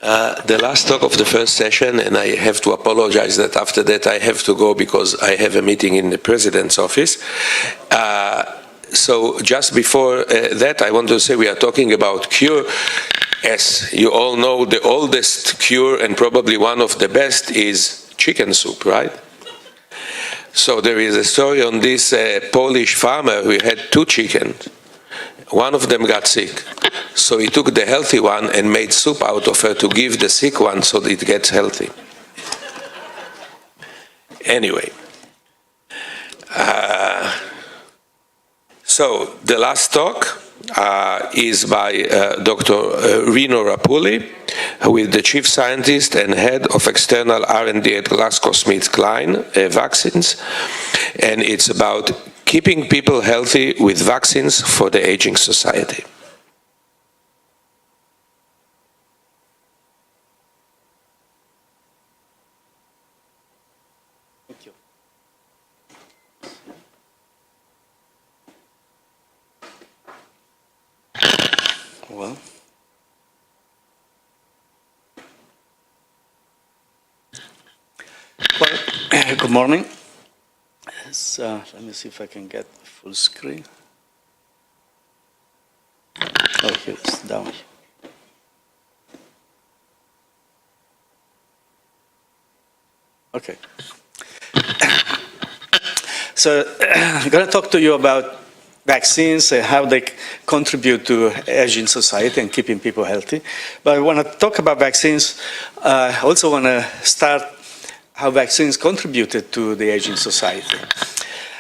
The last talk of the first session, and I have to apologize that after that I have to go because I have a meeting in the President's office. So just before that, I want to say we are talking about cure. As you all know, the oldest cure and probably one of the best is chicken soup, right? So there is a story on this Polish farmer who had 2 chickens. One of them got sick. So he took the healthy one and made soup out of her to give the sick one so that it gets healthy. Anyway. So the last talk is by Dr. Rino Rappuoli, who is the chief scientist and head of external R&D at GlaxoSmithKline vaccines. And it's about keeping people healthy with vaccines for the aging society. Thank you. Well, good morning. Let me see if I can get full screen. Oh, here it's down. Okay. So I'm going to talk to you about vaccines and how they contribute to aging society and keeping people healthy. But when I talk about vaccines, I also want to start how vaccines contributed to the aging society.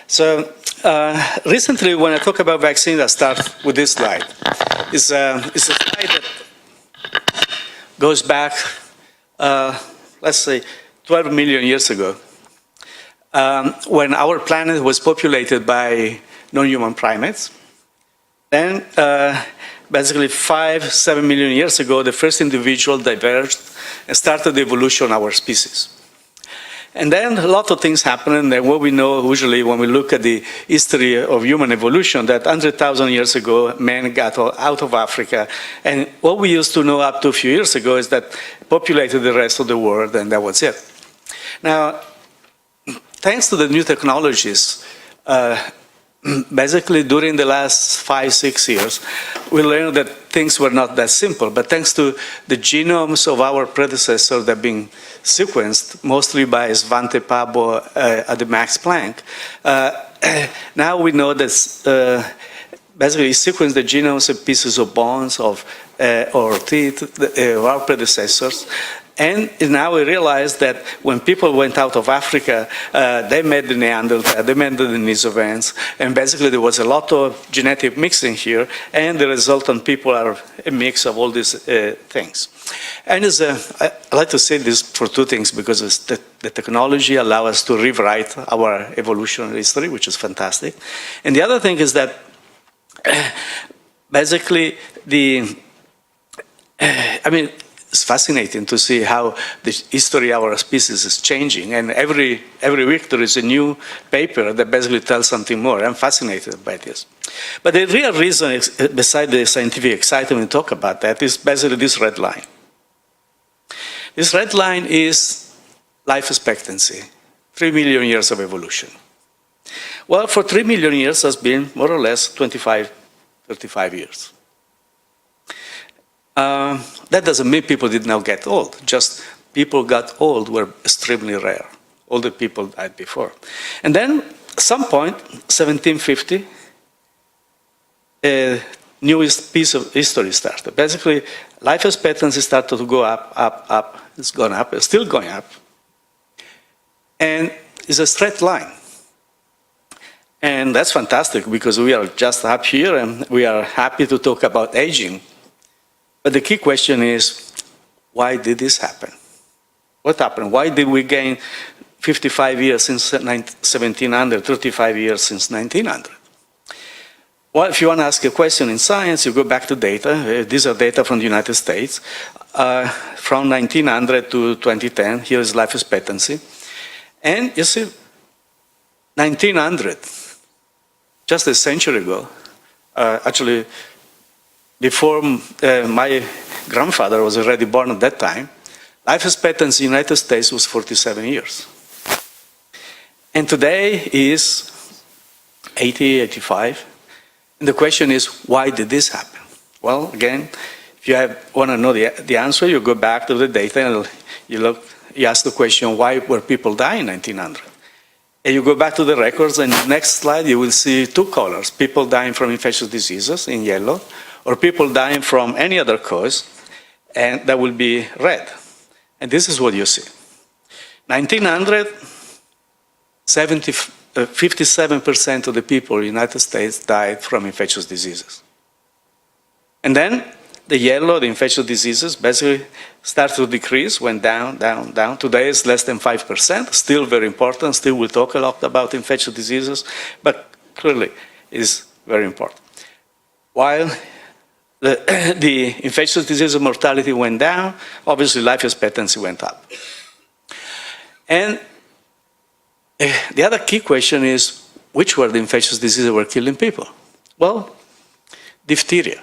So recently, when I talk about vaccines, I start with this slide. It's a slide that goes back, let's say, 12 million years ago, when our planet was populated by non-human primates. Then, basically 5-7 million years ago, the first individual diverged and started the evolution of our species. And then a lot of things happened, and what we know usually when we look at the history of human evolution, that 100,000 years ago, men got out of Africa, and what we used to know up to a few years ago is that populated the rest of the world, and that was it. Now, thanks to the new technologies, basically during the last 5-6 years, we learned that things were not that simple, but thanks to the genomes of our predecessors that have been sequenced, mostly by Svante Pääbo at the Max Planck, now we know that basically sequence the genomes of pieces of bones or teeth of our predecessors. And now we realize that when people went out of Africa, they met the Neanderthals, they met the Denisovans, and basically there was a lot of genetic mixing here, and the resultant people are a mix of all these things. And I like to say this for 2 things, because the technology allows us to rewrite our evolutionary history, which is fantastic. And the other thing is that basically it's fascinating to see how the history of our species is changing, and every week there is a new paper that basically tells something more. I'm fascinated by this. But the real reason, besides the scientific excitement we talk about that, is basically this red line. This red line is life expectancy, 3 million years of evolution. Well, for 3 million years has been more or less 25, 35 years. That doesn't mean people did not get old, just people got old were extremely rare. Older people died before. And then, at some point, 1750, a new piece of history started. Basically, life expectancy started to go up, up, up. It's gone up, it's still going up. And it's a straight line. And that's fantastic, because we are just up here and we are happy to talk about aging. But the key question is, why did this happen? What happened? Why did we gain 55 years since 1700, 35 years since 1900? Well, if you want to ask a question in science, you go back to data. These are data from the United States. From 1900 to 2010, here is life expectancy. And you see, 1900, just a century ago, actually, before my grandfather was already born at that time, life expectancy in the United States was 47 years. And today is 80, 85. And the question is, why did this happen? Well, again, if you want to know the answer, you go back to the data and you ask the question, why were people dying in 1900? And you go back to the records, and next slide you will see two colors, people dying from infectious diseases in yellow, or people dying from any other cause, and that will be red. And this is what you see. 1900, 57% of the people in the United States died from infectious diseases. And then the yellow, the infectious diseases, basically started to decrease, went down, down, down. Today it's less than 5%, still very important. Still we'll talk a lot about infectious diseases, but clearly is very important. While the infectious disease mortality went down, obviously life expectancy went up. And the other key question is, which were the infectious diseases that were killing people? Well, diphtheria.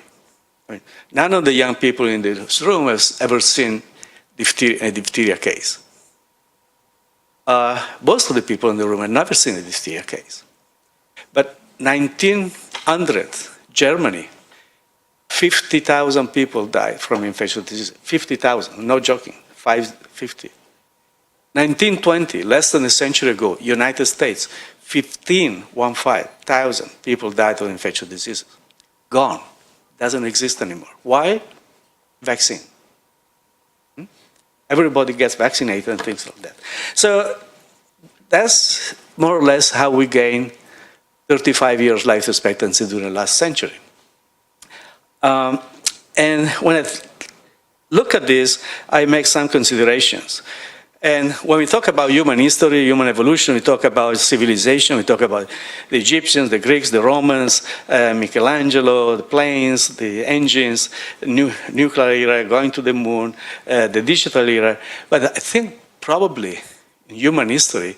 None of the young people in this room has ever seen a diphtheria case. Most of the people in the room have never seen a diphtheria case. But 1900, Germany, 50,000 people died from infectious disease. 50,000, no joking, 50. 1920, less than a century ago, United States, 15,000 people died of infectious diseases. Gone. Doesn't exist anymore. Why? Vaccine. Everybody gets vaccinated and things like that. So that's more or less how we gained 35 years life expectancy during the last century. And when I look at this, I make some considerations. And when we talk about human history, human evolution, we talk about civilization, we talk about the Egyptians, the Greeks, the Romans, Michelangelo, the planes, the engines, nuclear era, going to the moon, the digital era. But I think probably in human history,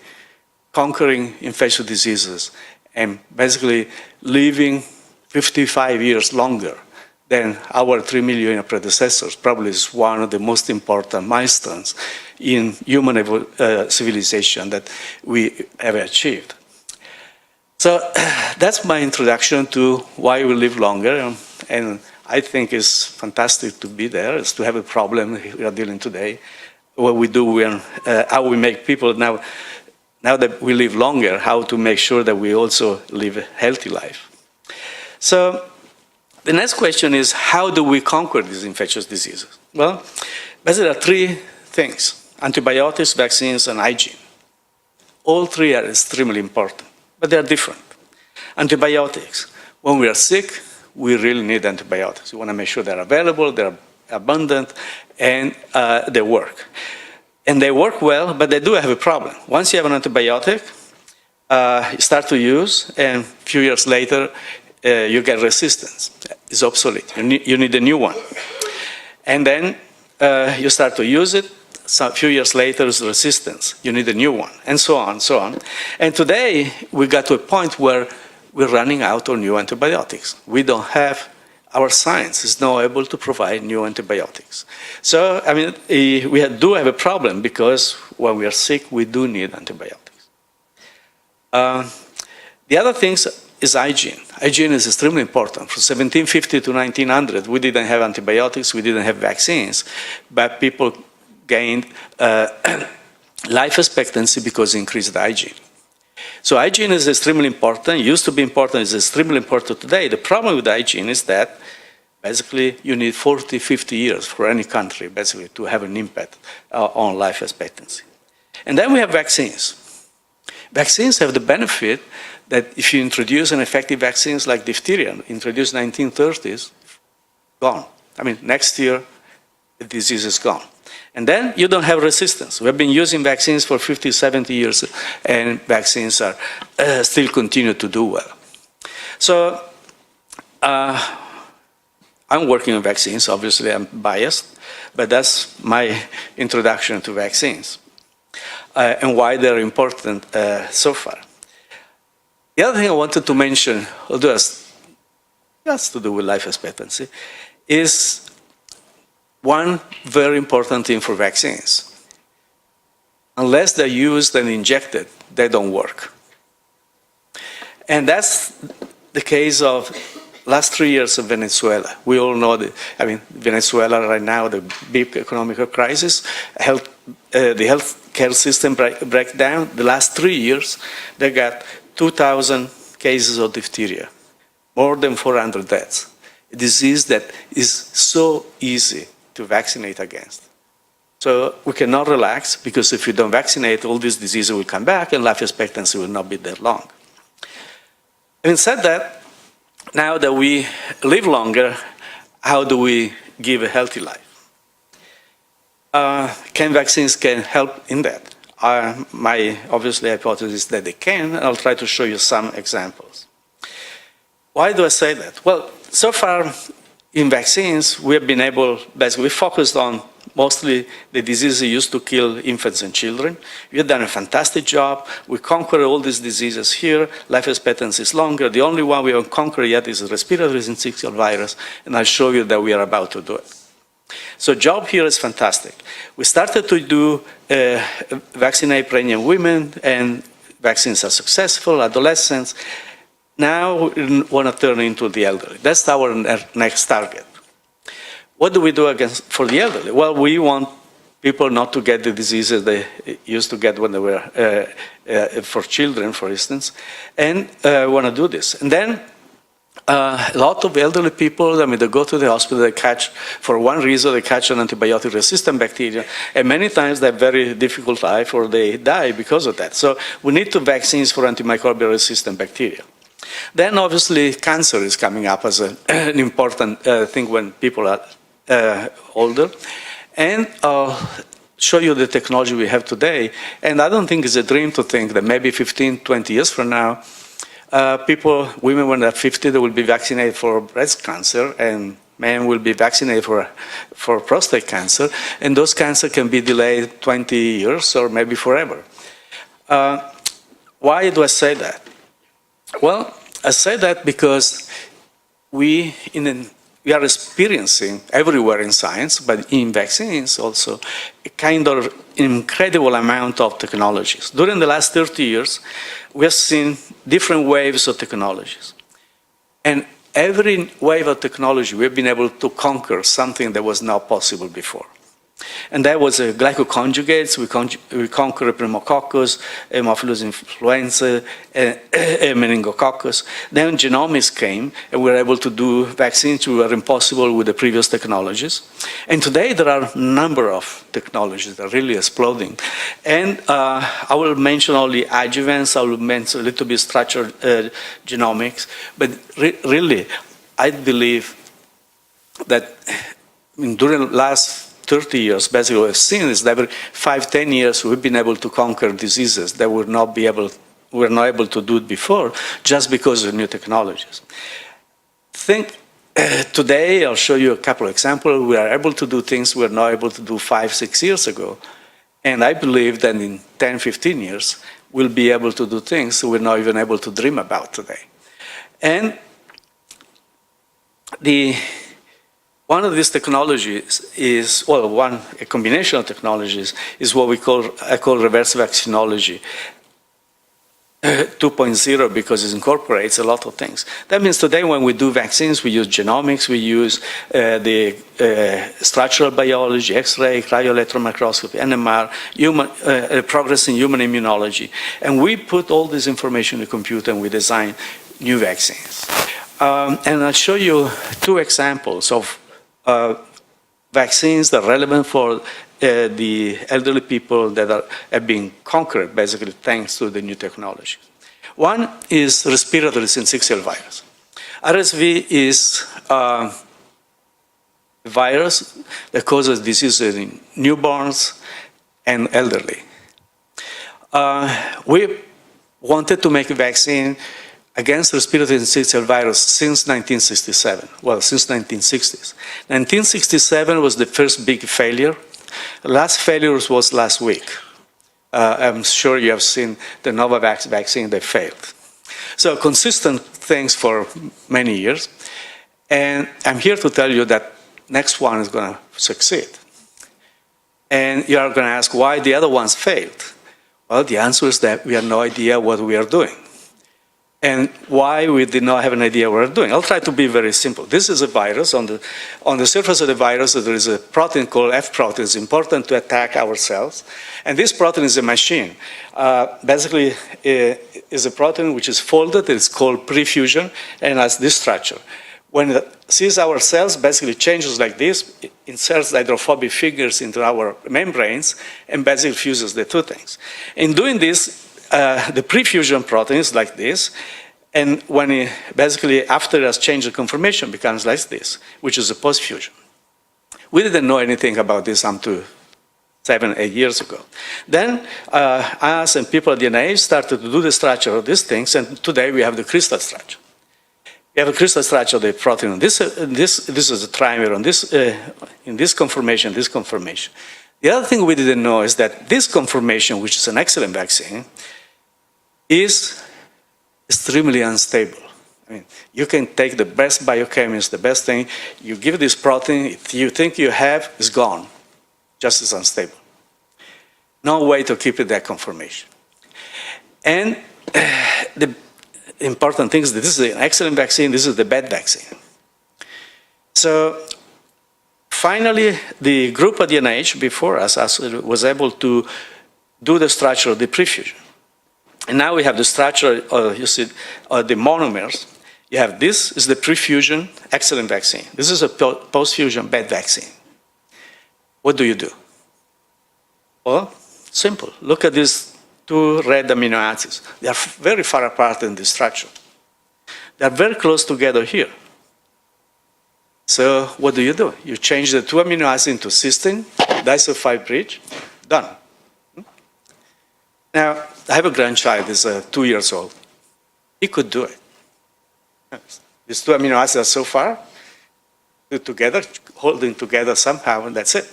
conquering infectious diseases and basically living 55 years longer than our 3 million predecessors probably is one of the most important milestones in human civilization that we ever achieved. So that's my introduction to why we live longer, and I think it's fantastic to be there, is to have a problem we are dealing today, what we do, how we make people now that we live longer, how to make sure that we also live a healthy life. So the next question is, how do we conquer these infectious diseases? Well, basically there are three things: antibiotics, vaccines, and hygiene. All three are extremely important, but they are different. Antibiotics. When we are sick, we really need antibiotics. We want to make sure they're available, they're abundant, and they work. And they work well, but they do have a problem. Once you have an antibiotic, you start to use, and a few years later, you get resistance. It's obsolete. You need a new one. And then you start to use it. So a few years later, there's resistance. You need a new one, and so on, so on. And today, we got to a point where we're running out of new antibiotics. We don't have, our science is not able to provide new antibiotics. So, I mean, we do have a problem because when we are sick, we do need antibiotics. The other things is hygiene. Hygiene is extremely important. From 1750 to 1900, we didn't have antibiotics, we didn't have vaccines, but people gained life expectancy because of increased hygiene. So hygiene is extremely important. It used to be important, it's extremely important today. The problem with hygiene is that basically you need 40, 50 years for any country basically to have an impact on life expectancy. And then we have vaccines. Vaccines have the benefit that if you introduce an effective vaccines like diphtheria, introduced 1930s, gone. I mean, next year, the disease is gone. And then you don't have resistance. We've been using vaccines for 50, 70 years, and vaccines are still continue to do well. So I'm working on vaccines. Obviously, I'm biased, but that's my introduction to vaccines and why they're important so far. The other thing I wanted to mention, although it has to do with life expectancy, is one very important thing for vaccines. Unless they're used and injected, they don't work. And that's the case of last 3 years of Venezuela. We all know Venezuela right now, the big economic crisis, the healthcare system breakdown. The last 3 years, they got 2,000 cases of diphtheria, more than 400 deaths. A disease that is so easy to vaccinate against. So we cannot relax, because if you don't vaccinate, all these diseases will come back and life expectancy will not be that long. Having said that, now that we live longer, how do we give a healthy life? Can vaccines help in that? My obviously hypothesis is that they can, and I'll try to show you some examples. Why do I say that? Well, so far in vaccines, we have been able, basically, we focused on mostly the diseases used to kill infants and children. We have done a fantastic job. We conquered all these diseases here. Life expectancy is longer. The only one we haven't conquered yet is the respiratory syncytial virus, and I'll show you that we are about to do it. So job here is fantastic. We started to do vaccinate pregnant women, and vaccines are successful, adolescents. Now we want to turn into the elderly. That's our next target. What do we do for the elderly? Well, we want people not to get the diseases they used to get when they were for children, for instance, and want to do this. And then a lot of elderly people, they go to the hospital, they catch, for one reason, they catch an antibiotic-resistant bacteria, and many times they have very difficult life or they die because of that. So we need to vaccines for antimicrobial-resistant bacteria. Then obviously cancer is coming up as an important thing when people are older. And I'll show you the technology we have today. And I don't think it's a dream to think that maybe 15, 20 years from now, women when they're 50, they will be vaccinated for breast cancer, and men will be vaccinated for prostate cancer. And those cancers can be delayed 20 years or maybe forever. Why do I say that? Well, I say that because we are experiencing everywhere in science, but in vaccines also, a kind of incredible amount of technologies. During the last 30 years, we have seen different waves of technologies. And every wave of technology, we've been able to conquer something that was not possible before. And that was glycoconjugates. We conquered pneumococcus, Haemophilus influenza, meningococcus. Then genomics came, and we were able to do vaccines which were impossible with the previous technologies. And today there are a number of technologies that are really exploding. And I will mention only adjuvants. I will mention a little bit structured genomics. But really, I believe that during the last 30 years, basically what we've seen is that every 5-10 years we've been able to conquer diseases that we were not able to do it before, just because of new technologies. Today, I'll show you a couple of examples. We are able to do things we were not able to do 5-6 years ago. And I believe that in 10-15 years, we'll be able to do things we're not even able to dream about today. And one of these technologies is, a combination of technologies is what I call reverse vaccinology 2.0, because it incorporates a lot of things. That means today when we do vaccines, we use genomics, we use the structural biology, X-ray, cryo-electron microscopy, NMR, progress in human immunology. And we put all this information in the computer and we design new vaccines. And I'll show you two examples of vaccines that are relevant for the elderly people that have been conquered, basically, thanks to the new technology. One is respiratory syncytial virus. RSV is a virus that causes diseases in newborns and elderly. We wanted to make a vaccine against respiratory syncytial virus since 1967, since 1960s. 1967 was the first big failure. The last failure was last week. I'm sure you have seen the Novavax vaccine that failed. So consistent things for many years. And I'm here to tell you that next one is going to succeed. And you are going to ask why the other ones failed. Well, the answer is that we have no idea what we are doing. And why we did not have an idea what we're doing. I'll try to be very simple. This is a virus. On the surface of the virus, there is a protein called F protein. It's important to attack our cells. And this protein is a machine. Basically, is a protein which is folded. It's called prefusion and has this structure. When it sees our cells, basically changes like this, it inserts hydrophobic figures into our membranes and basically fuses the two things. In doing this, the prefusion protein is like this, and when it basically, after it has changed the conformation, becomes like this, which is a post-fusion. We didn't know anything about this until 7, 8 years ago. Then us and people at the NIH started to do the structure of these things, and today we have the crystal structure. We have a crystal structure of the protein. This is a trimer on this, in this conformation, this conformation. The other thing we didn't know is that this conformation, which is an excellent vaccine, is extremely unstable. I mean, you can take the best biochemist, the best thing, you give this protein, if you think you have, it's gone, just as unstable. No way to keep it that conformation. And the important thing is that this is an excellent vaccine, this is the bad vaccine. So finally, the group at the NIH before us was able to do the structure of the prefusion. And now we have the structure, you see, the monomers. You have this is the prefusion, excellent vaccine. This is a post-fusion bad vaccine. What do you do? Well, simple. Look at these two red amino acids. They are very far apart in the structure. They are very close together here. So what do? You change the two amino acids into cysteine, disulfide bridge, done. Now, I have a grandchild, he's 2 years old. He could do it. These two amino acids are so far together, holding together somehow, and that's it.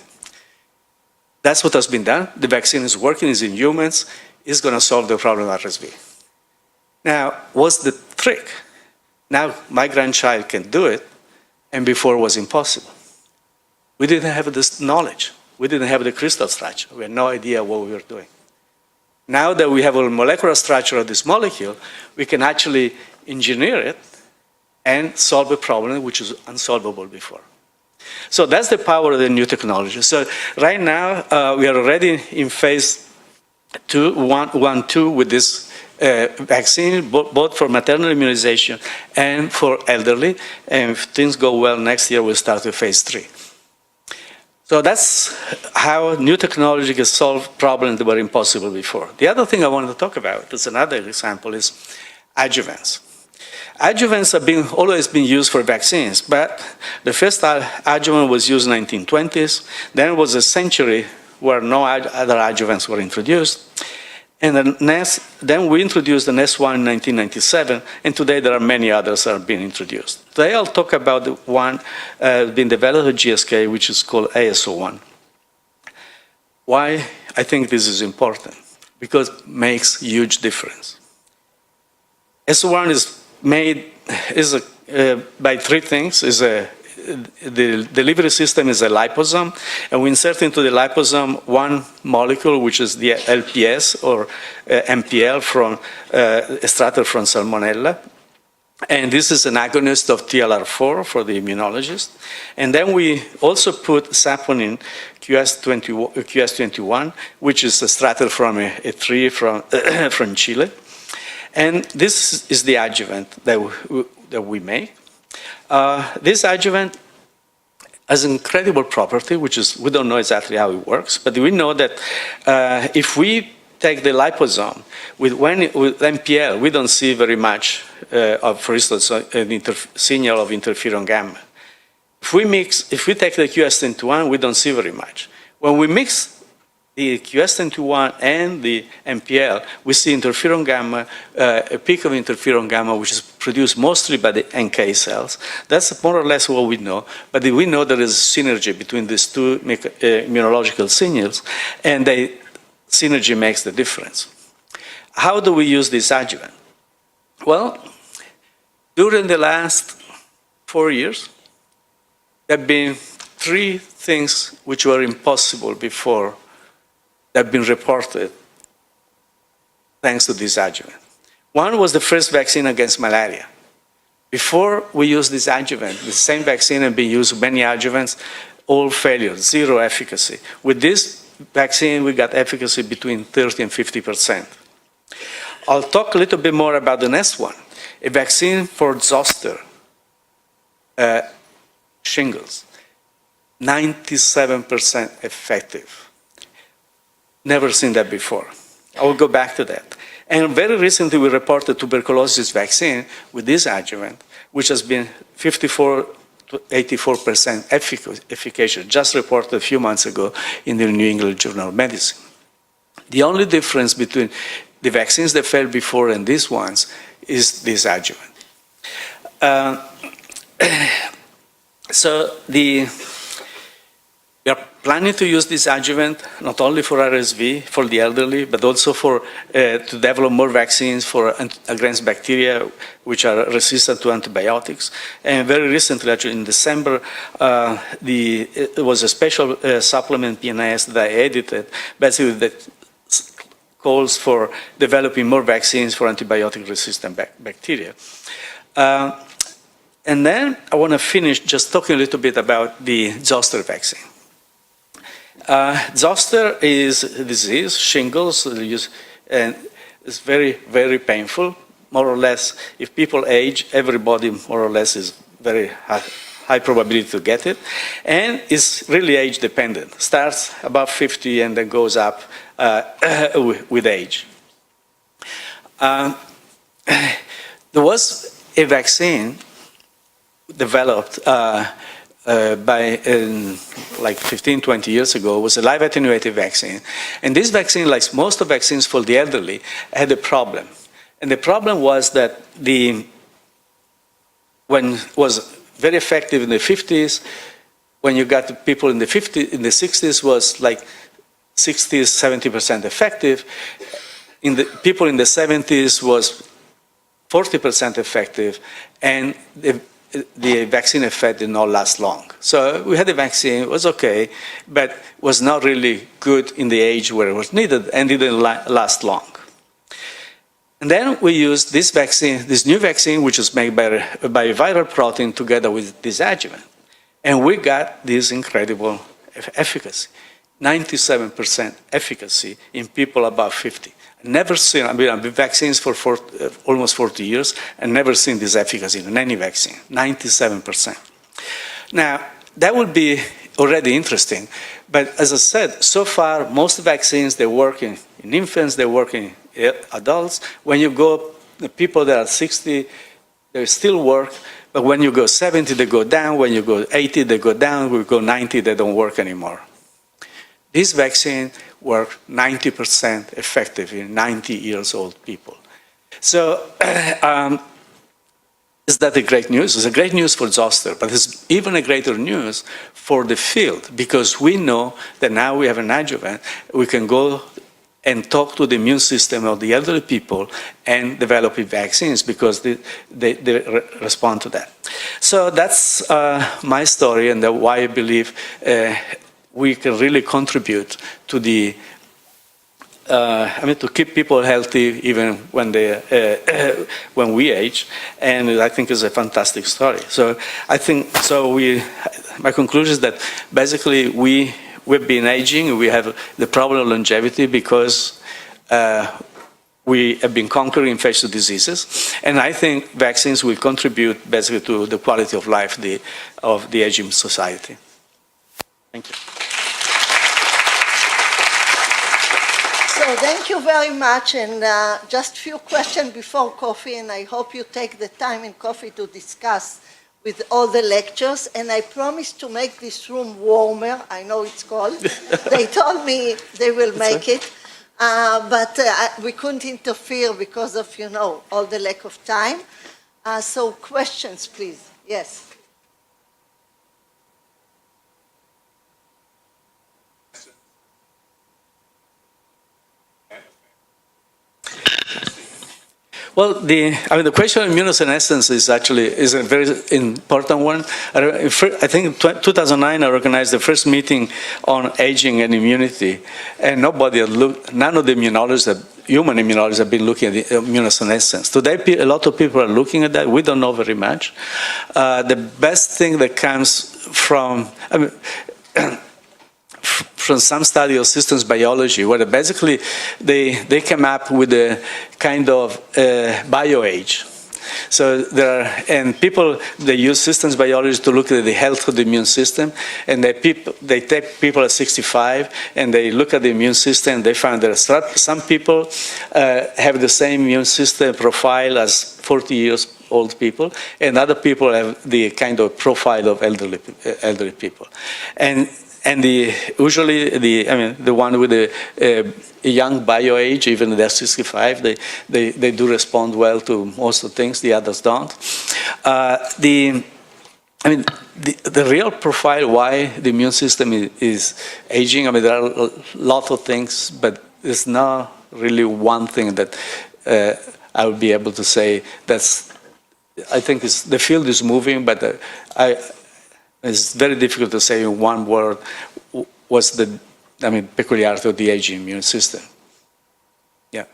That's what has been done. The vaccine is working, it's in humans, it's going to solve the problem of RSV. Now, what's the trick? Now, my grandchild can do it, and before it was impossible. We didn't have this knowledge. We didn't have the crystal structure. We had no idea what we were doing. Now that we have a molecular structure of this molecule, we can actually engineer it and solve a problem which was unsolvable before. So that's the power of the new technology. So right now, we are already in phase 2 with this vaccine, both for maternal immunization and for elderly. And if things go well, next year we'll start with phase 3. So that's how new technology can solve problems that were impossible before. The other thing I wanted to talk about, that's another example, is adjuvants. Adjuvants have always been used for vaccines, but the first adjuvant was used in the 1920s. Then it was a century where no other adjuvants were introduced. And then we introduced the next one in 1997, and today there are many others that are being introduced. Today I'll talk about the one being developed at GSK, which is called AS01. Why I think this is important? Because it makes huge difference. AS01 is made by three things. The delivery system is a liposome, and we insert into the liposome one molecule, which is the LPS or MPL extracted from Salmonella. And this is an agonist of TLR4 for the immunologist. And then we also put saponin QS21, which is extracted from a tree from Chile. And this is the adjuvant that we make. This adjuvant has an incredible property, which is, we don't know exactly how it works, but we know that if we take the liposome with MPL, we don't see very much of, for instance, an signal of interferon gamma. If we take the QS21, we don't see very much. When we mix the QS21 and the MPL, we see interferon gamma, a peak of interferon gamma, which is produced mostly by the NK cells. That's more or less what we know, but we know there is a synergy between these two immunological signals, and the synergy makes the difference. How do we use this adjuvant? Well, during the last 4 years, there have been three things which were impossible before that have been reported thanks to this adjuvant. One was the first vaccine against malaria. Before we used this adjuvant, the same vaccine had been used, many adjuvants, all failure, zero efficacy. With this vaccine, we got efficacy between 30 and 50%. I'll talk a little bit more about the next one, a vaccine for zoster, shingles, 97% effective. Never seen that before. I will go back to that. And very recently, we reported tuberculosis vaccine with this adjuvant, which has been 54 to 84% efficacious, just reported a few months ago in the New England Journal of Medicine. The only difference between the vaccines that failed before and these ones is this adjuvant. So we are planning to use this adjuvant not only for RSV, for the elderly, but also to develop more vaccines against bacteria which are resistant to antibiotics. And very recently, actually in December, it was a special supplement PNAS that I edited, basically that calls for developing more vaccines for antibiotic-resistant bacteria. And then I want to finish just talking a little bit about the zoster vaccine. Zoster is a disease, shingles, and it's very, very painful. More or less, if people age, everybody more or less is very high probability to get it. And it's really age dependent. Starts above 50 and then goes up with age. There was a vaccine developed like 15, 20 years ago, was a live attenuated vaccine. And this vaccine, like most of vaccines for the elderly, had a problem. And the problem was that when it was very effective in the 50s, when you got the people in the 60s was like 60s, 70% effective. In the people in the 70s was 40% effective, and the vaccine effect did not last long. So we had a vaccine, it was okay, but was not really good in the age where it was needed and didn't last long. And then we used this vaccine, this new vaccine, which was made by a viral protein together with this adjuvant. And we got this incredible efficacy, 97% efficacy in people above 50. Never seen, I've been vaccines for almost 40 years and never seen this efficacy in any vaccine, 97%. Now, that would be already interesting, but as I said, so far, most vaccines, they work in infants, they work in adults. When you go, the people that are 60, they still work, but when you go 70, they go down. When you go 80, they go down. When you go 90, they don't work anymore. This vaccine worked 90% effective in 90 years old people. So is that a great news? It's a great news for zoster, but it's even a greater news for the field, because we know that now we have an adjuvant. We can go and talk to the immune system of the elderly people and develop vaccines because they respond to that. So that's my story and why I believe we can really contribute to the, to keep people healthy even when when we age, and I think it's a fantastic story. So I think, my conclusion is that basically we've been aging, we have the problem of longevity because we have been conquering infectious diseases, and I think vaccines will contribute basically to the quality of life of the aging society. Thank you. So thank you very much, and just a few questions before coffee, and I hope you take the time in coffee to discuss with all the lectures, and I promise to make this room warmer. I know it's cold. They told me they will make it, but we couldn't interfere because of, all the lack of time. So questions, please. Yes. Well, the question of immunosenescence is a very important one. I think in 2009 I organized the first meeting on aging and immunity, and none of the human immunologists have been looking at the immunosenescence. Today, a lot of people are looking at that. We don't know very much. The best thing that comes from some study of systems biology, where basically they came up with a kind of bioage. So people, they use systems biology to look at the health of the immune system, and they take people at 65, and they look at the immune system, and they find that some people have the same immune system profile as 40 years old people, and other people have the kind of profile of elderly people. And usually the one with a young bioage, even if they're 65, they do respond well to most of the things, the others don't. The real profile why the immune system is aging, there are a lot of things, but there's not really one thing that I would be able to say I think the field is moving, but it's very difficult to say in one word what's the peculiarity of the aging immune system. Yeah.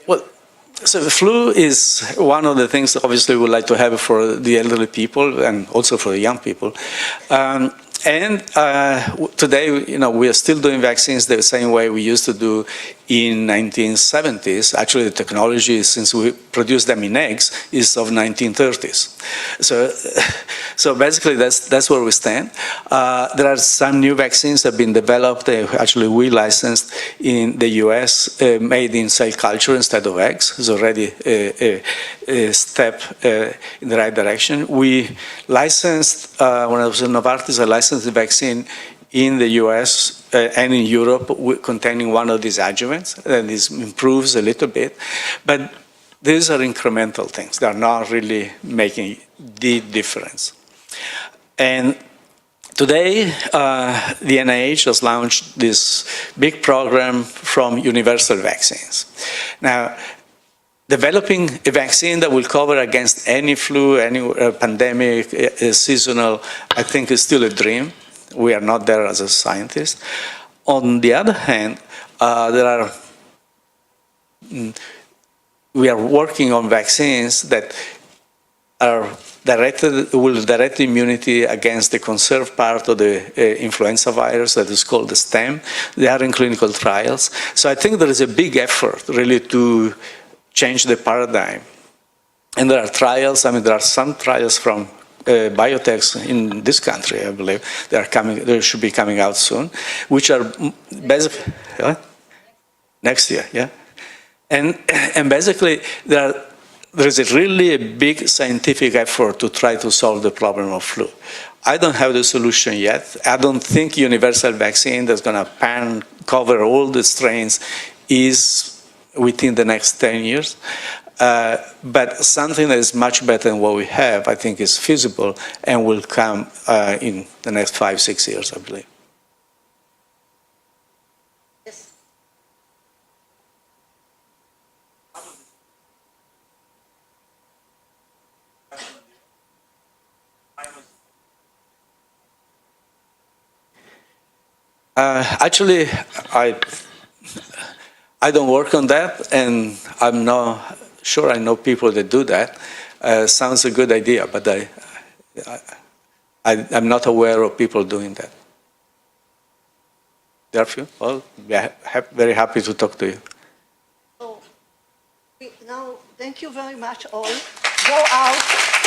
Well, so the flu is one of the things that obviously we would like to have for the elderly people and also for the young people. Today, we are still doing vaccines the same way we used to do in 1970s. Actually, the technology, since we produce them in eggs, is of 1930s. So basically, that's where we stand. There are some new vaccines that have been developed. Actually, we licensed in the US, made in cell culture instead of eggs. It's already a step in the right direction. We licensed, when I was in Novartis, I licensed the vaccine in the US and in Europe containing one of these adjuvants, and this improves a little bit. But these are incremental things. They are not really making the difference. And today, the NIH has launched this big program from universal vaccines. Now, developing a vaccine that will cover against any flu, any pandemic, seasonal, I think is still a dream. We are not there as a scientist. On the other hand, we are working on vaccines that will direct immunity against the conserved part of the influenza virus that is called the stem. They are in clinical trials. So I think there is a big effort really to change the paradigm. And there are trials, there are some trials from biotechs in this country, I believe. They should be coming out soon, which are basically, next year, yeah? And basically, there is really a big scientific effort to try to solve the problem of flu. I don't have the solution yet. I don't think universal vaccine that's going to cover all the strains is within the next 10 years. But something that is much better than what we have, I think, is feasible and will come in the next 5-6 years, I believe. Yes. Actually, I don't work on that, and I'm not sure I know people that do that. Sounds a good idea, but I'm not aware of people doing that. There are a few? Well, very happy to talk to you. So, now, thank you very much all. Go out.